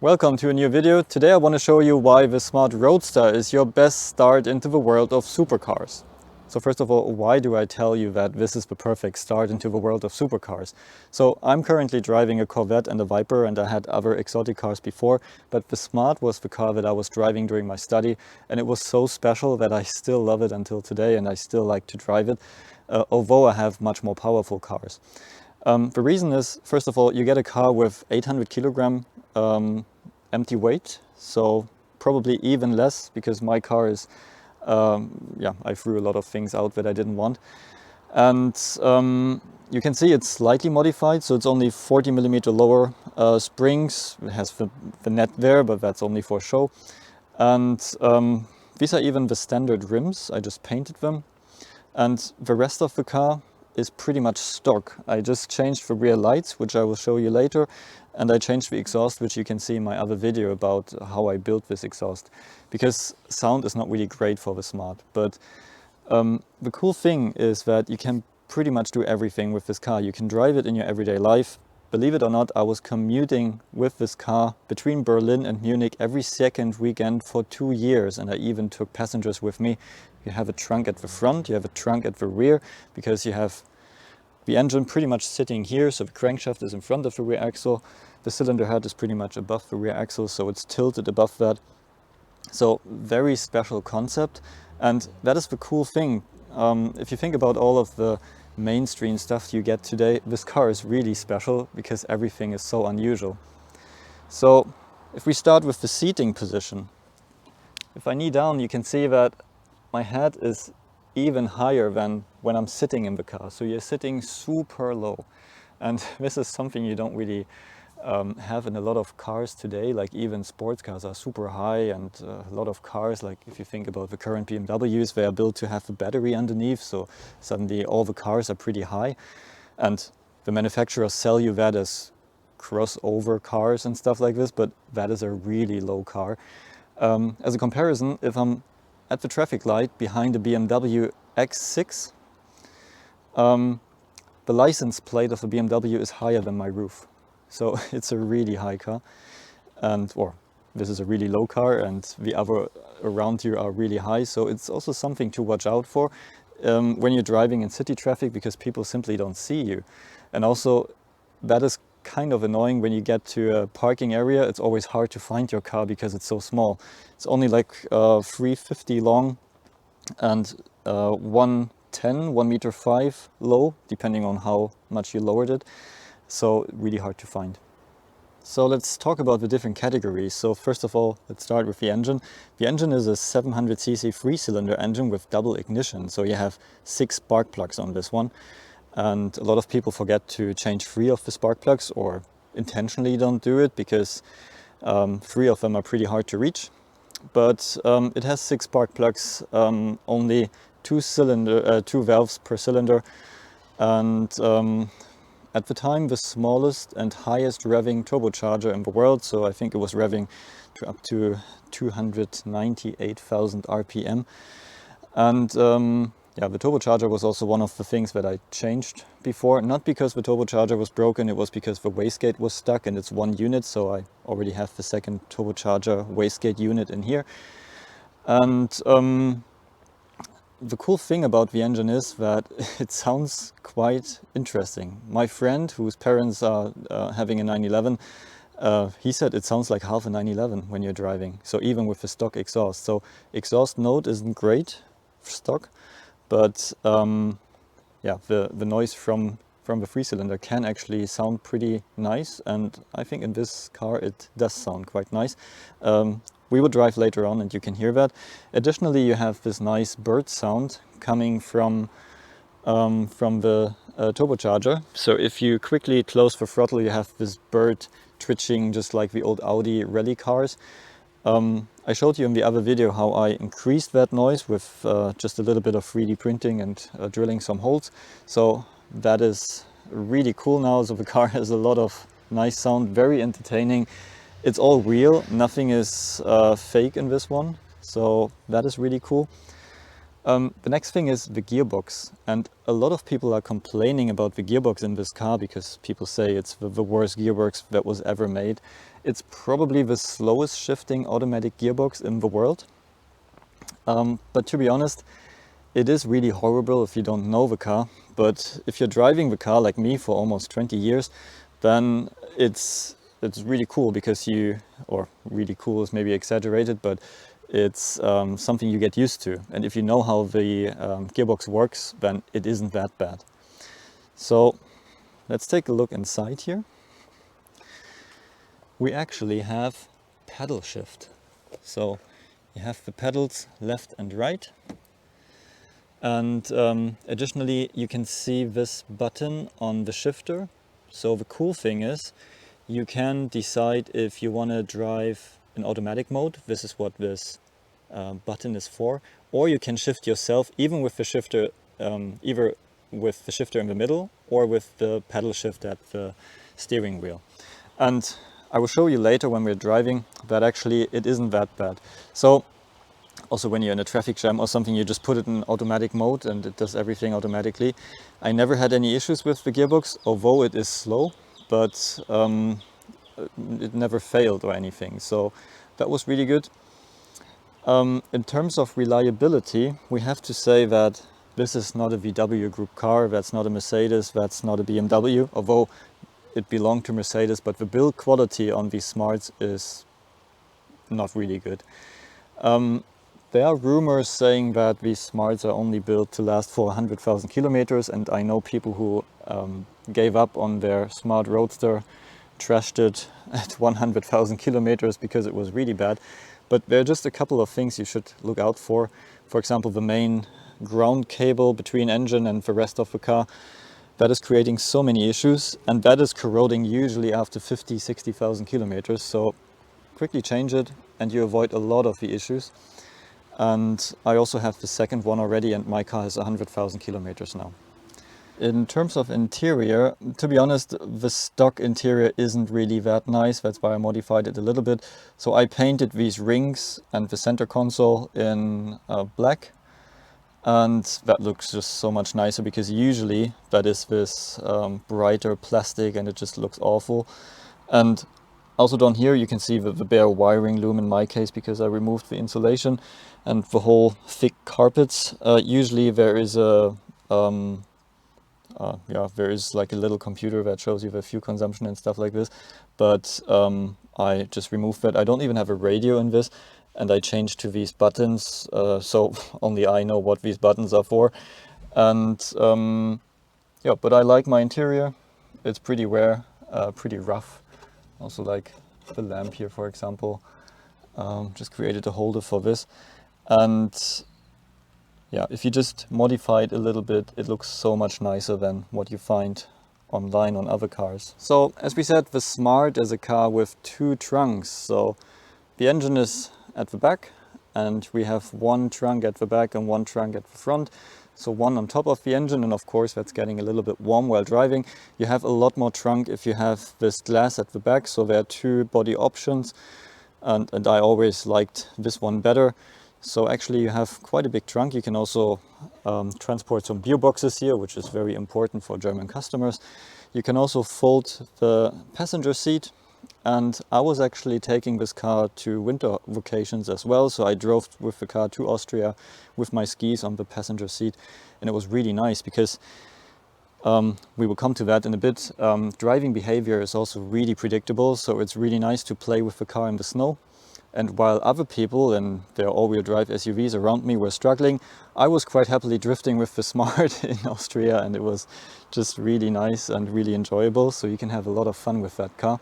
Welcome to a new video. Today I want to show you why the Smart Roadster is your best start into the world of supercars. So first of all, why do I tell you that this is the perfect start into the world of supercars? So I'm currently driving a Corvette and a Viper, and I had other exotic cars before, but the Smart was the car that I was driving during my study, and it was so special that I still love it until today, and I still like to drive it, although I have much more powerful cars. The reason is, first of all, you get a car with 800 kilogram empty weight, so probably even less, because my car is, I threw a lot of things out that I didn't want. And you can see it's slightly modified, so it's only 40 millimeter lower springs. It has the net there, but that's only for show. And these are even the standard rims. I just painted them. And the rest of the car is pretty much stock. I just changed the rear lights, which I will show you later, and I changed the exhaust, which you can see in my other video about how I built this exhaust, because sound is not really great for the Smart. But the cool thing is that you can pretty much do everything with this car. You can drive it in your everyday life. Believe it or not, I was commuting with this car between Berlin and Munich every second weekend for 2 years, and I even took passengers with me. You have a trunk at the front, you have a trunk at the rear, because you have the engine pretty much sitting here, so the crankshaft is in front of the rear axle. The cylinder head is pretty much above the rear axle, so it's tilted above that. So very special concept, and that is the cool thing. If you think about all of the mainstream stuff you get today, this car is really special because everything is so unusual. So if we start with the seating position, if I knee down, you can see that my head is even higher than when I'm sitting in the car. So you're sitting super low. And this is something you don't really have in a lot of cars today. Like even sports cars are super high, and a lot of cars, like if you think about the current BMWs, they are built to have a battery underneath. So suddenly all the cars are pretty high. And the manufacturers sell you that as crossover cars and stuff like this, but that is a really low car. As a comparison, if I'm at the traffic light behind the BMW X6, the license plate of the BMW is higher than my roof. So it's a really high car, or this is a really low car, and the other around you are really high. So it's also something to watch out for when you're driving in city traffic, because people simply don't see you. And also that is kind of annoying when you get to a parking area. It's always hard to find your car because it's so small. It's only like 350 long and 110, 1.5 meters low, depending on how much you lowered it. So really hard to find. So let's talk about the different categories. So first of all, let's start with the engine. The engine is a 700cc 3-cylinder engine with double ignition. So you have 6 spark plugs on this one. And a lot of people forget to change 3 of the spark plugs, or intentionally don't do it, because 3 of them are pretty hard to reach. But it has 6 spark plugs, only 2 valves per cylinder, and at the time the smallest and highest revving turbocharger in the world. So I think it was revving to up to 298,000 RPM. And the turbocharger was also one of the things that I changed before. Not because the turbocharger was broken, it was because the wastegate was stuck, and it's 1 unit, so I already have the second turbocharger wastegate unit in here. And the cool thing about the engine is that it sounds quite interesting. My friend, whose parents are having a 911, he said it sounds like half a 911 when you're driving, so even with the stock exhaust. So exhaust note isn't great stock, but the noise from the 3-cylinder can actually sound pretty nice, and I think in this car it does sound quite nice. We will drive later on and you can hear that. Additionally, you have this nice bird sound coming from the turbocharger. So if you quickly close the throttle, you have this bird twitching, just like the old Audi rally cars. I showed you in the other video how I increased that noise with just a little bit of 3D printing and drilling some holes. So that is really cool now. So the car has a lot of nice sound, very entertaining. It's all real, nothing is fake in this one. So that is really cool. The next thing is the gearbox, and a lot of people are complaining about the gearbox in this car because people say it's the worst gearbox that was ever made. It's probably the slowest shifting automatic gearbox in the world. But to be honest, it is really horrible if you don't know the car. But if you're driving the car like me for almost 20 years, then it's really cool because or really cool is maybe exaggerated, but it's something you get used to. And if you know how the gearbox works, then it isn't that bad. So let's take a look inside here. We actually have pedal shift. So you have the pedals left and right. And additionally, you can see this button on the shifter. So the cool thing is you can decide if you want to drive in automatic mode. This is what this button is for. Or you can shift yourself, even with the shifter, either with the shifter in the middle or with the pedal shift at the steering wheel. And I will show you later when we're driving that actually it isn't that bad. So also when you're in a traffic jam or something, you just put it in automatic mode and it does everything automatically. I never had any issues with the gearbox, although it is slow, but it never failed or anything. So that was really good. In terms of reliability, we have to say that this is not a VW Group car, that's not a Mercedes, that's not a BMW, although it belonged to Mercedes, but the build quality on these Smarts is not really good. There are rumors saying that these Smarts are only built to last for 100,000 kilometers, and I know people who gave up on their Smart Roadster, trashed it at 100,000 kilometers because it was really bad. But there are just a couple of things you should look out for. For example, the main ground cable between engine and the rest of the car, that is creating so many issues, and that is corroding usually after 50-60,000 kilometers. So quickly change it and you avoid a lot of the issues. And I also have the second one already, and my car has 100,000 kilometers now. In terms of interior, to be honest, the stock interior isn't really that nice. That's why I modified it a little bit. So I painted these rings and the center console in black. And that looks just so much nicer because usually that is this brighter plastic and it just looks awful. And also down here you can see the bare wiring loom in my case because I removed the insulation and the whole thick carpets. Usually there is there is like a little computer that shows you the fuel consumption and stuff like this, but I just removed that. I don't even have a radio in this, and I changed to these buttons, so only I know what these buttons are for. And yeah, but I like my interior. It's pretty rare, pretty rough. Also like the lamp here, for example. Just created a holder for this. And yeah, if you just modify it a little bit, it looks so much nicer than what you find online on other cars. So as we said, the Smart is a car with two trunks. So the engine is at the back, and we have one trunk at the back and one trunk at the front. So one on top of the engine, and of course that's getting a little bit warm while driving. You have a lot more trunk if you have this glass at the back. So there are two body options, and I always liked this one better. So actually you have quite a big trunk. You can also transport some beer boxes here, which is very important for German customers. You can also fold the passenger seat. And I was actually taking this car to winter vacations as well. So I drove with the car to Austria with my skis on the passenger seat. And it was really nice because we will come to that in a bit. Driving behavior is also really predictable. So it's really nice to play with the car in the snow. And while other people and their all-wheel drive SUVs around me were struggling, I was quite happily drifting with the Smart in Austria, and it was just really nice and really enjoyable. So you can have a lot of fun with that car.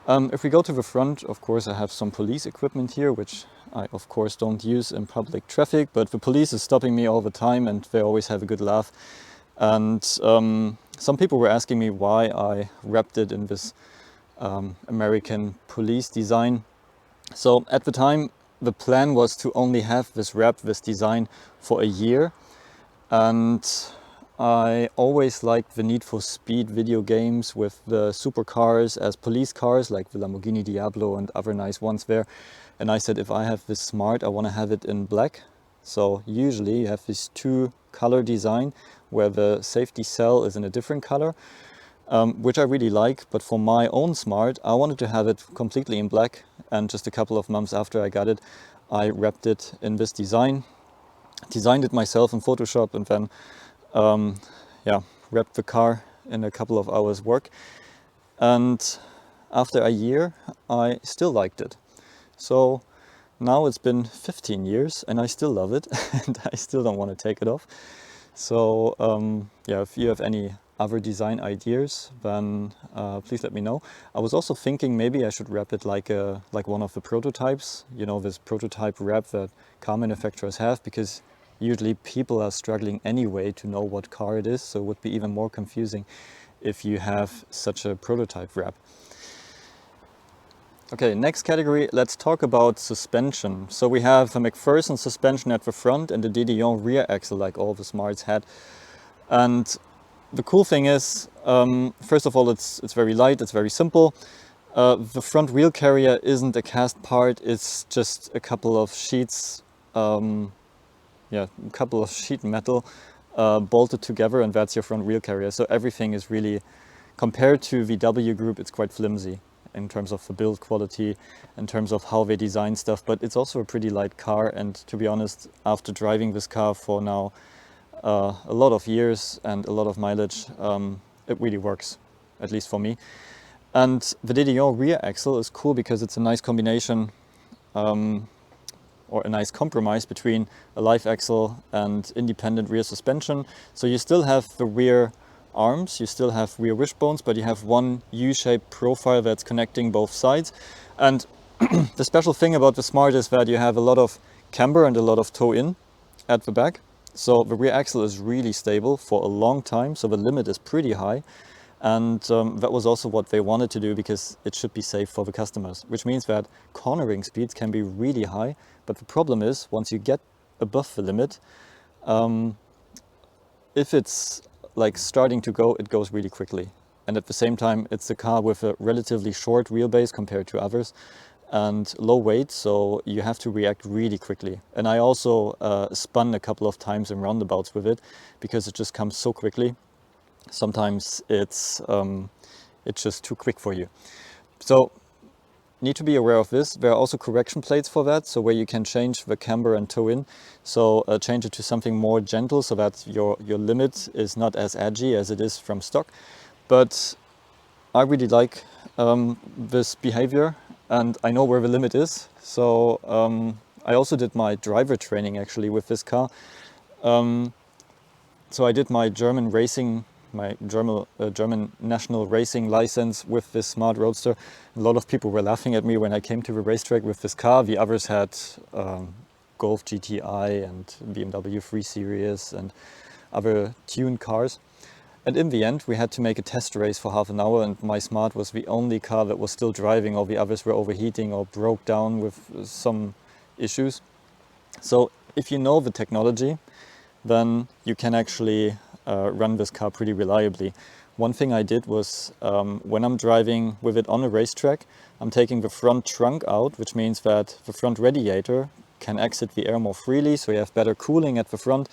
If we go to the front, of course, I have some police equipment here, which I of course don't use in public traffic, but the police is stopping me all the time and they always have a good laugh. And some people were asking me why I wrapped it in this American police design. So at the time, the plan was to only have this wrap, this design for a year. And I always liked the Need for Speed video games with the supercars as police cars, like the Lamborghini Diablo and other nice ones there. And I said, if I have this Smart, I want to have it in black. So usually you have this two color design where the safety cell is in a different color, which I really like. But for my own Smart, I wanted to have it completely in black, and just a couple of months after I got it, I wrapped it in this design, designed it myself in Photoshop, and then yeah, wrapped the car in a couple of hours work. And after a year, I still liked it. So now it's been 15 years and I still love it and I still don't want to take it off. So yeah, if you have any other design ideas, then please let me know. I was also thinking maybe I should wrap it like one of the prototypes, you know, this prototype wrap that car manufacturers have, because usually people are struggling anyway to know what car it is, so it would be even more confusing if you have such a prototype wrap. Okay, next category, let's talk about suspension. So we have a McPherson suspension at the front and the De Dion rear axle like all the Smarts had. And the cool thing is, first of all, it's very light, it's very simple. The front wheel carrier isn't a cast part, it's just a couple of sheets, yeah, a couple of sheet metal bolted together, and that's your front wheel carrier. So everything is really, compared to VW Group, it's quite flimsy in terms of the build quality, in terms of how they design stuff, but it's also a pretty light car. And to be honest, after driving this car for now a lot of years and a lot of mileage, it really works, at least for me. And the De Dion rear axle is cool because it's a nice combination or a nice compromise between a live axle and independent rear suspension. So you still have the rear arms, you still have rear wishbones, but you have one U-shaped profile that's connecting both sides. And the special thing about the Smart is that you have a lot of camber and a lot of toe-in at the back. So the rear axle is really stable for a long time, so the limit is pretty high. And that was also what they wanted to do, because it should be safe for the customers, which means that cornering speeds can be really high. But the problem is, once you get above the limit, if it's like starting to go, it goes really quickly. And at the same time, it's a car with a relatively short wheelbase compared to others and low weight, so you have to react really quickly. And I also spun a couple of times in roundabouts with it because it just comes so quickly. Sometimes it's just too quick for you. So need to be aware of this. There are also correction plates for that, so where you can change the camber and toe in. So change it to something more gentle so that your limit is not as edgy as it is from stock. But I really like this behavior, and I know where the limit is. So I also did my driver training actually with this car. So I did my German German national racing license with this Smart Roadster. A lot of people were laughing at me when I came to the racetrack with this car. The others had Golf GTI and BMW 3 Series and other tuned cars. And in the end, we had to make a test race for half an hour, and my Smart was the only car that was still driving. All the others were overheating or broke down with some issues. So if you know the technology, then you can actually run this car pretty reliably. One thing I did was when I'm driving with it on a racetrack, I'm taking the front trunk out, which means that the front radiator can exit the air more freely, so you have better cooling at the front.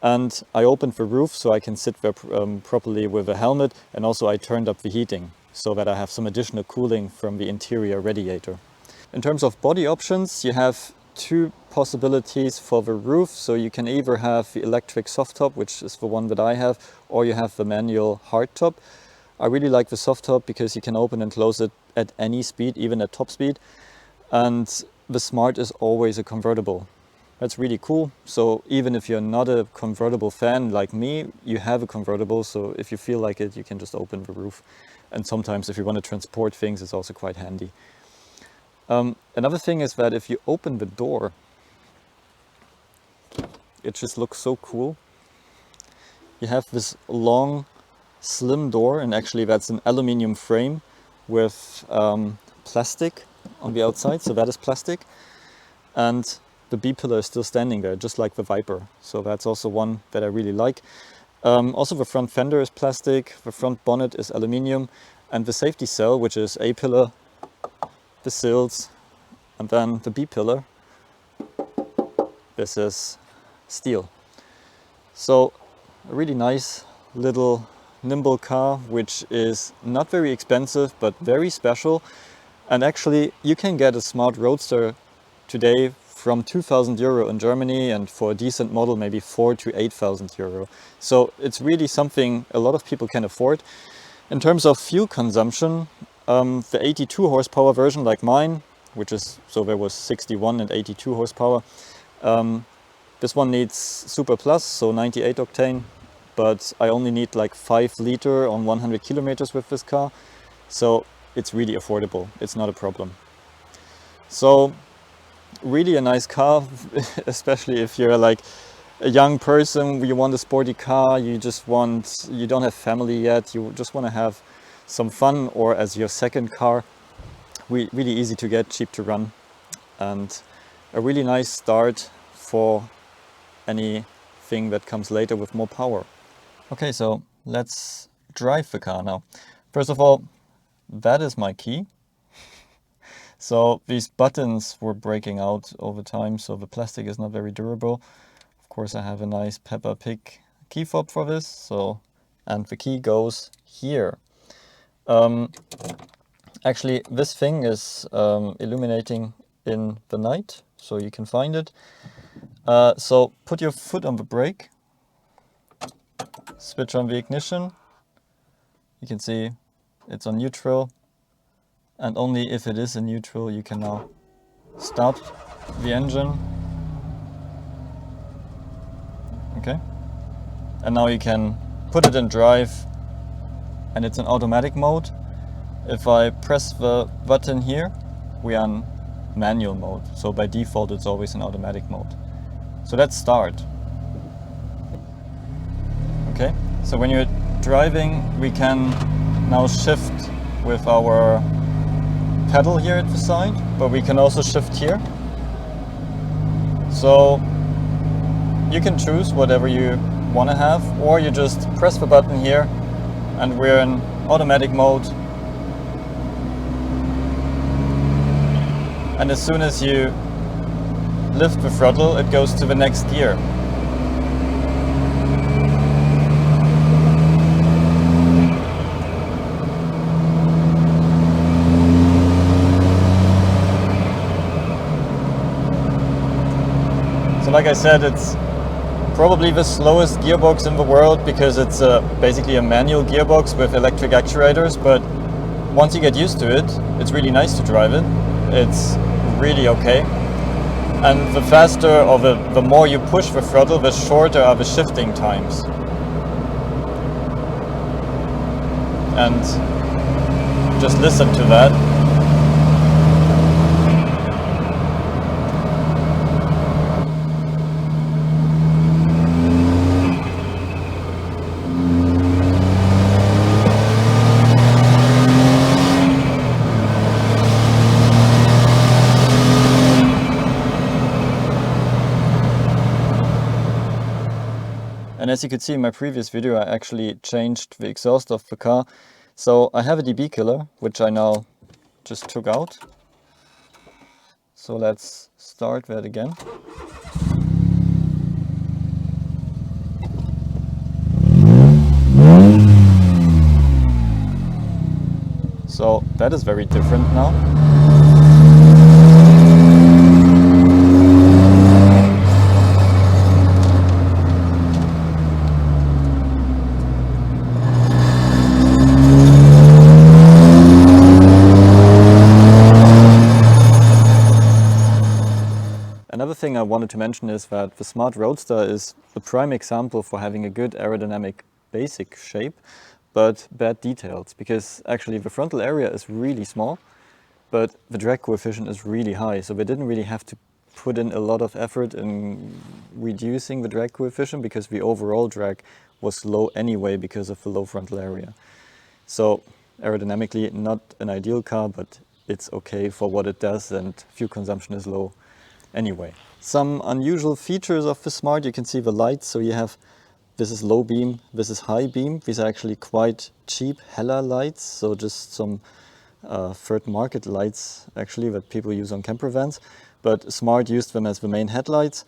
And I opened the roof so I can sit there properly with a helmet, and also I turned up the heating so that I have some additional cooling from the interior radiator. In terms of body options, you have two possibilities for the roof. So you can either have the electric soft top, which is the one that I have, or you have the manual hard top. I really like the soft top because you can open and close it at any speed, even at top speed. And the Smart is always a convertible. That's really cool. So even if you're not a convertible fan like me, you have a convertible. So if you feel like it, you can just open the roof. And sometimes if you want to transport things, it's also quite handy. Another thing is that if you open the door, it just looks so cool. You have this long, slim door, and actually that's an aluminium frame with plastic on the outside. So that is plastic. And the B-pillar is still standing there, just like the Viper. So that's also one that I really like. Also the front fender is plastic, the front bonnet is aluminium, and the safety cell, which is A-pillar, the sills, and then the B-pillar. This is steel. So a really nice little nimble car, which is not very expensive but very special. And actually you can get a Smart Roadster today from 2,000 euro in Germany, and for a decent model maybe 4,000 to 8,000 euro. So it's really something a lot of people can afford. In terms of fuel consumption, the 82 horsepower version like mine, which is, so there was 61 and 82 horsepower, this one needs Super Plus, so 98 octane, but I only need like 5 liter on 100 kilometers with this car. So it's really affordable, it's not a problem. So really a nice car, especially if you're like a young person, you want a sporty car, you don't have family yet, you just want to have some fun, or as your second car. Really easy to get, cheap to run, and a really nice start for anything that comes later with more power. Okay, so let's drive the car now. First of all, that is my key. So these buttons were breaking out over time, so the plastic is not very durable. Of course, I have a nice Peppa Pig key fob for this, and the key goes here. Actually, this thing is illuminating in the night, so you can find it. So put your foot on the brake, switch on the ignition. You can see it's on neutral, and only if it is in neutral you can now start the engine. Okay, and now you can put it in drive, and it's in automatic mode. If I press the button here, we are in manual mode, so by default it's always in automatic mode. So let's start. Okay, so when you're driving, we can now shift with our pedal here at the side, but we can also shift here. So you can choose whatever you want to have, or you just press the button here and we're in automatic mode. And as soon as you lift the throttle, it goes to the next gear. So like I said, it's probably the slowest gearbox in the world because it's basically a manual gearbox with electric actuators, but once you get used to it, it's really nice to drive it. It's really okay. And the faster, or the more you push the throttle, the shorter are the shifting times. And just listen to that. And as you could see in my previous video, I actually changed the exhaust of the car. So I have a dB killer, which I now just took out. So let's start that again. So that is very different now. Another thing I wanted to mention is that the Smart Roadster is the prime example for having a good aerodynamic basic shape, but bad details, because actually the frontal area is really small, but the drag coefficient is really high, so they didn't really have to put in a lot of effort in reducing the drag coefficient because the overall drag was low anyway because of the low frontal area. So aerodynamically not an ideal car, but it's okay for what it does, and fuel consumption is low anyway. Some unusual features of the Smart, you can see the lights. So you have, this is low beam, this is high beam. These are actually quite cheap Hella lights, so just some third market lights actually that people use on camper vans. But Smart used them as the main headlights.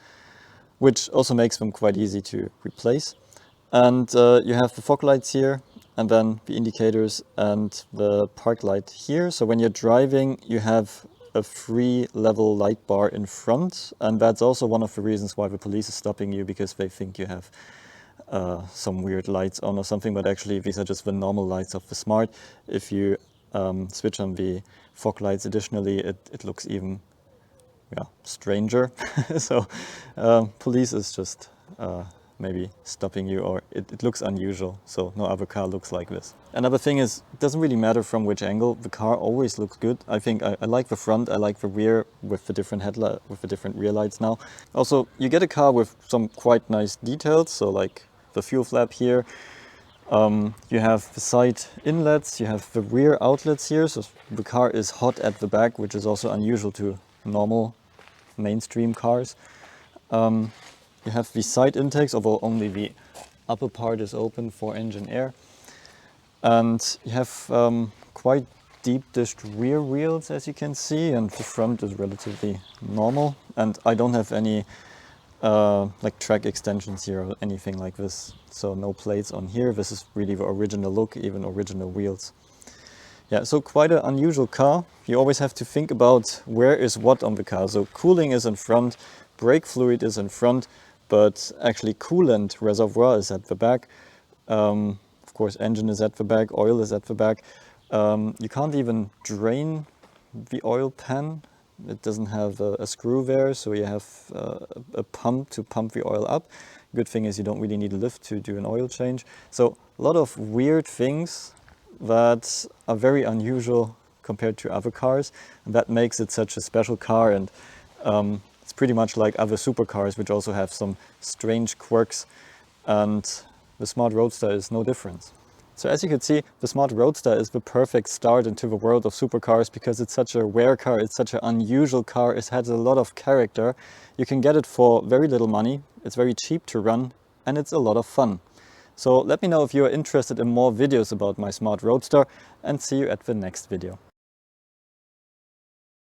which also makes them quite easy to replace. And you have the fog lights here, and then the indicators and the park light here. So when you're driving, you have a free level light bar in front, and that's also one of the reasons why the police is stopping you, because they think you have some weird lights on or something, but actually these are just the normal lights of the Smart. If you switch on the fog lights additionally, it looks even stranger. So police is just maybe stopping you, or it looks unusual, so no other car looks like this. Another thing is, it doesn't really matter from which angle, the car always looks good. I think I like the front, I like the rear with the different headlight, with the different rear lights now. Also, you get a car with some quite nice details, so like the fuel flap here. You have the side inlets, you have the rear outlets here, so the car is hot at the back, which is also unusual to normal mainstream cars. You have the side intakes, although only the upper part is open for engine air. And you have quite deep dished rear wheels, as you can see, and the front is relatively normal. And I don't have any like track extensions here or anything like this, so no plates on here. This is really the original look, even original wheels. Yeah, so quite an unusual car. You always have to think about where is what on the car. So cooling is in front, brake fluid is in front, but actually coolant reservoir is at the back. Of course, engine is at the back, oil is at the back. You can't even drain the oil pan. It doesn't have a screw there, so you have a pump to pump the oil up. Good thing is you don't really need a lift to do an oil change. So a lot of weird things that are very unusual compared to other cars, and that makes it such a special car. And it's pretty much like other supercars, which also have some strange quirks, and the Smart Roadster is no different. So as you can see, the Smart Roadster is the perfect start into the world of supercars, because it's such a rare car, it's such an unusual car, it has a lot of character. You can get it for very little money, it's very cheap to run, and it's a lot of fun. So let me know if you are interested in more videos about my Smart Roadster, and see you at the next video.